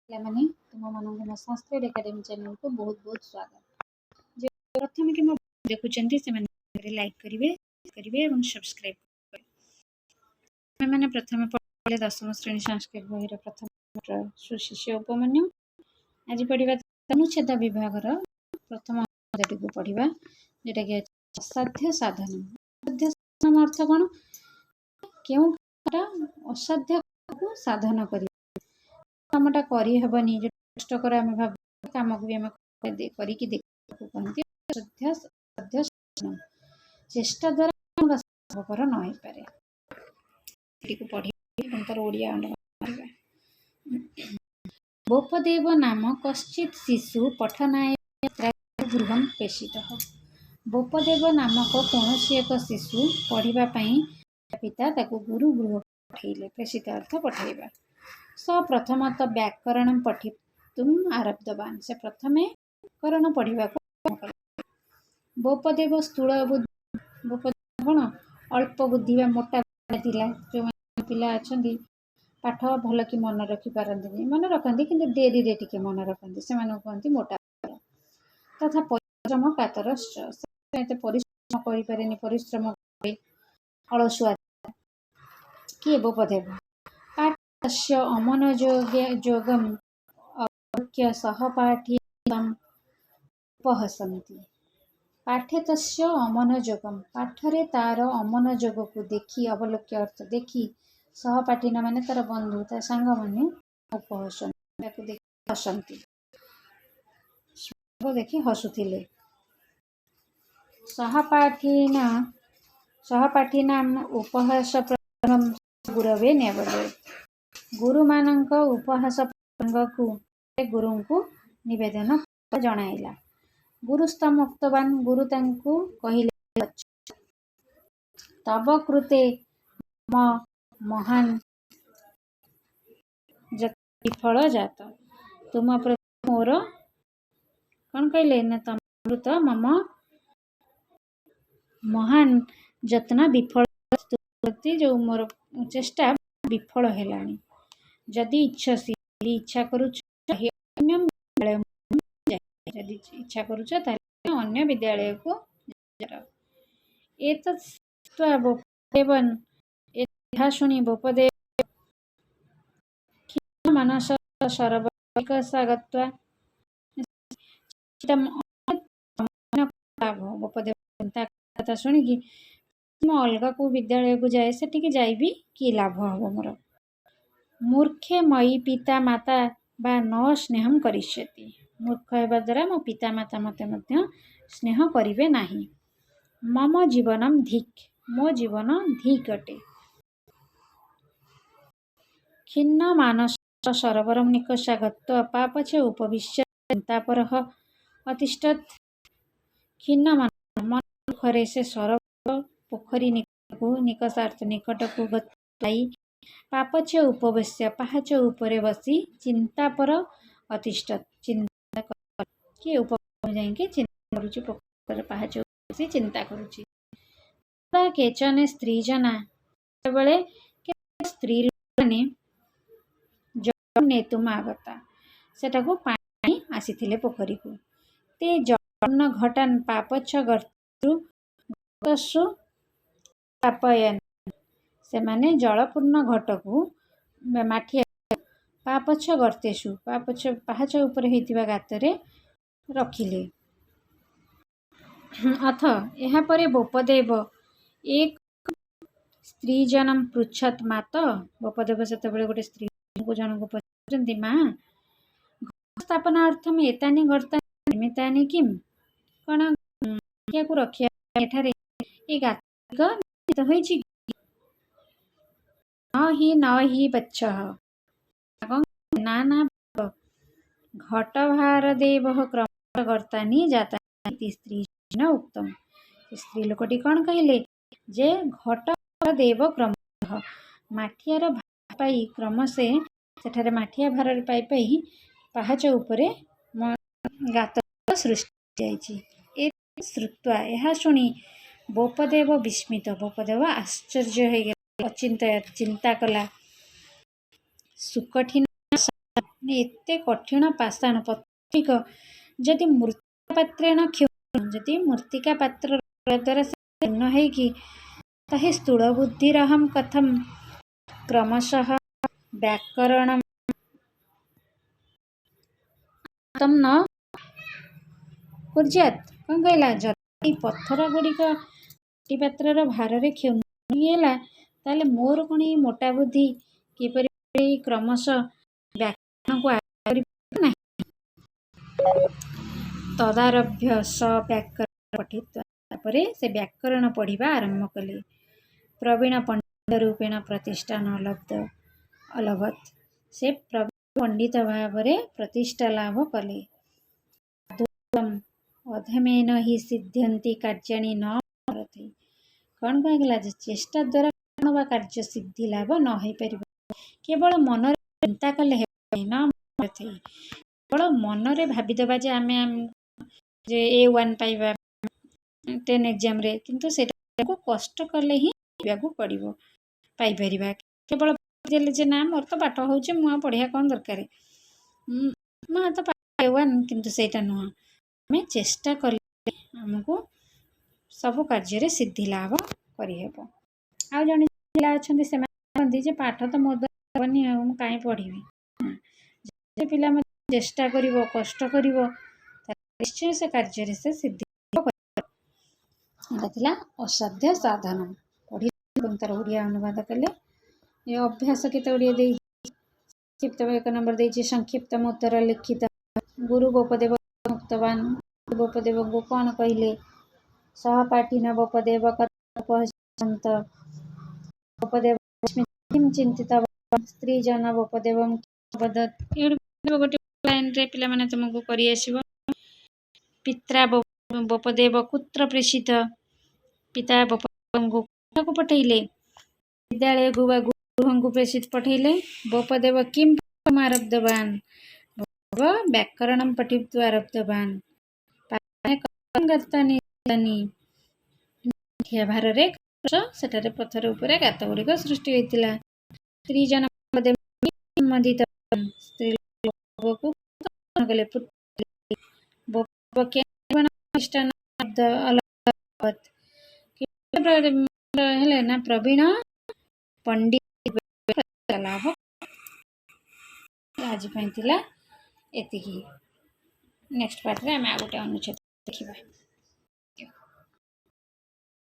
ପିଲାମାନେ ତୁମମାନଙ୍କୁ ମୋ ସଂସ୍କୃତ ଏକାଡେମୀ ଚ୍ୟାନେଲକୁ ବହୁତ ବହୁତ ସ୍ୱାଗତ। ଯେ ପ୍ରଥମେ କି ମୋ ଦେଖୁଛନ୍ତି ସେମାନେ ଲାଇକ୍ କରିବେ ଏବଂ ସବସ୍କ୍ରାଇବ୍ କରିବେ। ଆମେମାନେ ପ୍ରଥମେ ପଢ଼ିଲେ ଦଶମ ଶ୍ରେଣୀ ସଂସ୍କୃତ ବହିର ପ୍ରଥମ ସୁଶିଷ୍ୟ ଉପମନ୍ୟୁ। ଆଜି ପଢ଼ିବା ଅନୁଚ୍ଛେଦ ବିଭାଗର ପ୍ରଥମ ଅଧ୍ୟାୟଟିକୁ ପଢ଼ିବା, ଯେଉଁଟାକି ଅସାଧ୍ୟ ସାଧନ। ଅସାଧ୍ୟ ସାଧନ ଅର୍ଥ କ'ଣ? କେଉଁ ଅସାଧ୍ୟକୁ ସାଧନ କରିବା, କାମଟା କରିହେବନି, ଯୋଉଟା କଷ୍ଟକର ଆମେ ଭାବୁ କାମକୁ ବି ଆମେ କରିକି ଦେଖିବାକୁ କହନ୍ତି ଅସାଧ୍ୟ ସାଧନ। ଚେଷ୍ଟା ଦ୍ୱାରା ସମ୍ଭବପର ନ ହେଇପାରେ। ଏଟିକୁ ପଢ଼ିବା ଏବଂ ତାର ଓଡ଼ିଆ କରିବା। ଭୋପଦେବ ନାମ କଶ୍ଚିତ୍ ଶିଶୁ ପଠନାୟ ଗୃହଂ ପ୍ରେଷିତଃ। ଭୋପଦେବ ନାମକ କୌଣସି ଏକ ଶିଶୁ ପଢ଼ିବା ପାଇଁ ପିତା ତାକୁ ଗୁରୁ ଗୃହ ପଠେଇଲେ। ପ୍ରେଷିତ ଅର୍ଥ ପଠେଇବା। ସ ପ୍ରଥମତଃ ବ୍ୟାକରଣ ପଠିତୁମ୍ ଆରବ୍ଧବାନ। ସେ ପ୍ରଥମେ ବ୍ୟାକରଣ ପଢ଼ିବାକୁ ଆରମ୍ଭ କଲେ। ଭୋପଦେବ ସ୍ଥୂଳ ବୁଦ୍ଧି, ଭୋପଦେବ କ'ଣ ଅଳ୍ପ ବୁଦ୍ଧି ବା ମୋଟା ଥିଲା। ଯେଉଁମାନେ ପିଲା ଅଛନ୍ତି ପାଠ ଭଲ କି ମନେ ରଖିପାରନ୍ତିନି, ମନେ ରଖନ୍ତି କିନ୍ତୁ ଡେରିରେ ଟିକେ ମନେ ରଖନ୍ତି, ସେମାନଙ୍କୁ କୁହନ୍ତି ମୋଟା। ତଥା ପରିଶ୍ରମ କାତରଶ୍ଚ, ସେ ଏତେ ପରିଶ୍ରମ କରିପାରେନି, ପରିଶ୍ରମ କରି ଅଳସୁଆ। କିଏ? ଭୋପଦେବ। ପାଠସ୍ୟ ଅମନୋଯୋଗଂ ଅବଲୋକ୍ୟ ସହପାଠୀତମ୍ ଉପହସନ୍ତି। ପାଠେ ତସ୍ୟ ଅମନୋଯୋଗମ୍, ପାଠରେ ତାର ଅମନୋଯୋଗକୁ ଦେଖି, ଅବଲୋକ୍ୟ ଅର୍ଥ ଦେଖି, ସହପାଠୀନ ମାନେ ତାର ବନ୍ଧୁ, ତା ସାଙ୍ଗମାନେ ଉପହସନ୍ତି, ତାକୁ ଦେଖି ହସନ୍ତି, ଦେଖି ହସୁଥିଲେ। ସହପାଠୀନାମ୍ ଉପହାସ ପ୍ରସଙ୍ଗଂ ଗୁରବେ ନ୍ୟବେଦୟେତ୍। ଗୁରୁମାନଙ୍କ ଉପହାସ ପ୍ରସଙ୍ଗକୁ ଗୁରୁଙ୍କୁ ନିବେଦନ ଜଣାଇଲା। ଗୁରୁସ୍ତମ୍ ଉକ୍ତବାନ୍, ଗୁରୁ ତାଙ୍କୁ କହିଲେ, ତବ କୃତେ ମହାନ୍ ବିଫଳ ଜାତ। ତୁମ ପ୍ରତି ମୋର କ'ଣ କହିଲେ ନା, ତମ କୃତ ମମ ମହାନ ଯତ୍ନ ବିଫଳ, ପ୍ରତି ଯେଉଁ ମୋର ଚେଷ୍ଟା ବିଫଳ ହେଲାଣି। ଯଦି ଇଚ୍ଛସି, ଇଚ୍ଛା କରୁଛ, ଯଦି ଇଚ୍ଛା କରୁଛ ତାହେଲେ ଅନ୍ୟ ବିଦ୍ୟାଳୟକୁ ଯାଅ। ଏତତ୍ ଶ୍ରୁତ୍ୱା ଭୋପଦେବଂ, ଏହା ଶୁଣି ଭୋପଦେବ ମାନସଃ ଶରବୈକସା ଗତ୍ୱା। ଭୋପଦେବ କଥା ଶୁଣିକି ମୁଁ ଅଲଗା କେଉଁ ବିଦ୍ୟାଳୟକୁ ଯାଏ, ସେଠିକି ଯାଇବି କି ଲାଭ ହବ ମୋର? ମୂର୍ଖେ ମୟି ପିତା ମାତା ବା ନ ସ୍ନେହଂ କରିଷ୍ୟତି। ମୂର୍ଖ ହେବା ଦ୍ୱାରା ମୋ ପିତା ମାତା ମୋତେ ମଧ୍ୟ ସ୍ନେହ କରିବେ ନାହିଁ। ମମ ଜୀବନଂ ଧିକ୍, ମୋ ଜୀବନ ଧିକ୍ ଅଟେ। ଖିନ୍ନ ମାନସଃ ସରୋବରଂ ନିକଷା ଗତ୍ୱା ପାପଚ ଉପବିଶ୍ୟ ଚିନ୍ତାପରଃ ଅତିଷ୍ଠତ୍। ଖିନ୍ନ ମାନ, ମନ ଦୁଃଖରେ ସେ ସରୋବର ପୋଖରୀ ନିକଟକୁ ଯାଇ ପାପଚ ଉପବିଶ୍ୟ, ପାହାଚ ଉପରେ ବସି ଚିନ୍ତାପର ଅତିଷ୍ଠତ୍, ଚିନ୍ତା କି ଉପରେ ଯାଇକି ଚିନ୍ତା କରୁଛି, ପୋଖରୀ ପାହାଚ ଉପରେ ବସି ଚିନ୍ତା କରୁଛି। କେଚନ ସ୍ତ୍ରୀ ଜନା, ସେତେବେଳେ ସ୍ତ୍ରୀ ଲୋକମାନେ ନେତୁମ୍ ଆଗତା, ସେଟାକୁ ପାଣି ଆସିଥିଲେ ପୋଖରୀକୁ। તે જળપૂર્ણ ઘટન પાપચ્છ ଗର୍ତ୍ତସୁ ସ୍ଥାପୟନ୍, ସେମାନେ ଜଳପୂର୍ଣ୍ଣ ଘଟକୁ ମାଠିଆ ପାପଚ୍ଛ ଗର୍ତ୍ତେଷୁ, ପାହାଚ ଉପରେ ହୋଇଥିବା ଗାତରେ ରଖିଲେ। ଅଥ ଏହାପରେ ଭୋପଦେବ ଏକ ସ୍ତ୍ରୀ ଜନଂ ପୃଚ୍ଛତ୍ ମାତ। ଭୋପଦେବ ସେତେବେଳେ ଗୋଟେ ସ୍ତ୍ରୀ ଜଣଙ୍କୁ ପଚାରୁଛନ୍ତି, ମା ସ୍ଥାପନାର୍ଥମ୍ ଏତାନି ଗର୍ତ୍ତାନି ନିର୍ମିତାନି କିମ୍, କ'ଣ ମାଠିଆକୁ ରଖିବା ଏଠାରେ ଏ ଗାତ ନିର୍ମିତ ହୋଇଛି କି? ନ ହି ବଚ୍ଛଃ, ନା ନା, ଘଟଭାରଦେବଃ କ୍ରମଶଃ ଗର୍ତ୍ତାନି ଜାତାନି ସ୍ତ୍ରୀ ଜନ ଉକ୍ତମ୍। ସ୍ତ୍ରୀ ଲୋକଟି କ'ଣ କହିଲେ ଯେ ଘଟଭାରଦେବ କ୍ରମଶଃ, ମାଠିଆର ଭାର ପାଇ କ୍ରମଶଃ, ସେଠାରେ ମାଠିଆ ଭାର ପାଇ ପାହାଚ ଉପରେ ଗାତ ସୃଷ୍ଟି ଯାଇଛି। ଶ୍ରୁତ୍ୱା, ଏହା ଶୁଣି ଭୋପଦେବ ବିସ୍ମିତ, ଭୋପଦେବ ଆଶ୍ଚର୍ଯ୍ୟ ହୋଇଗଲା, ଅଚିନ୍ତୟତ୍, ଚିନ୍ତା କଲା। ସୁକଠିନ एते कठिन पाषाण पत्रिक जदि मृत्तिकापात्रेण क्षुण्ण जदि मृत्तिका पात्र द्वारा क्षुण्ण होइकि तहि स्थूल बुद्धिरहं कथम क्रमशः व्याकरण तम न कुर्यात् कौन कहला जदि पत्थर गुड़िक पात्रर भार क्षुण्ण होगा ताले मोर कौन मोटा बुद्धि किपरि क्रमशः व्याकरण को आदि ना तदारभ्य स व्याकरण पठित्वा से व्याकरण पढ़िबा आरंभ कले। प्रवीण पंडित रूपेण प्रतिष्ठा न अलभत से प्रवीण पंडित भाव प्रतिष्ठा लाभ कले। अधमेन ही सिद्ध्यन्ति कार्याणि न करते कौन कहला चेष्टा द्वारा कौन बा कार्य सिद्धि लाभ न हो पार केवल मन चिंता कले न केवल मन रे भाविदबा जे आमे जे A1 पाइबा 10 एग्जाम रे किंतु सेटा को कष्ट कले ही पाइबा पड़िबो पाई परिबा केवल देले जे ना मोर तो पाठ होउचे मु पढ़िया कौन दरकार मु तो A1 किंतु सेटा नुह आमे चेष्टा कले हमको सब कार्य सिद्धि लाभ करिहेबो। आ जने पिला अछंती से कहंती जे पाठ तो मो द्वारा आ मु काई पढ़िबी जे पिला म चेष्टा करिवो कष्ट करिवो निश्चय से कार्य से सिद्धि एटा असाध्य साधन पढ़ी तार ओडिया अनुवाद कले। ये अभ्यास केते ओडिया दे संक्षिप्त एक नंबर दे संक्षिप्त उत्तर लिखित गुरु गोपदेव मुक्तवान गोपदेव को कौन कहले सहपाठी न गोपदेव कथोपहसंत गोपदेव किम चिंतित स्त्री जन गोपदेव वदत गोटे लाइन रे पिला माने तुमको करि आसीबो। पित्रा गोपदेव कुत्र प्रेषित पिता गोपदेव को पठैले विद्यालय गुरुहं को प्रेषित पठैले गोपदेव किम आरब्धवान व्याकरणं पठित्वा आरब्धवान गर्तानि भार रे सेठारे पत्थर उपरे गात गुड़िक सृष्टि होइतिला। स्त्री जन मदित स्त्री को कले हेले ना प्रवीण पंडित लाभ आज पाइतिला एतिकी। नेक्स्ट पार्ट रे हम आ गोटे अनुच्छेद देखिबा।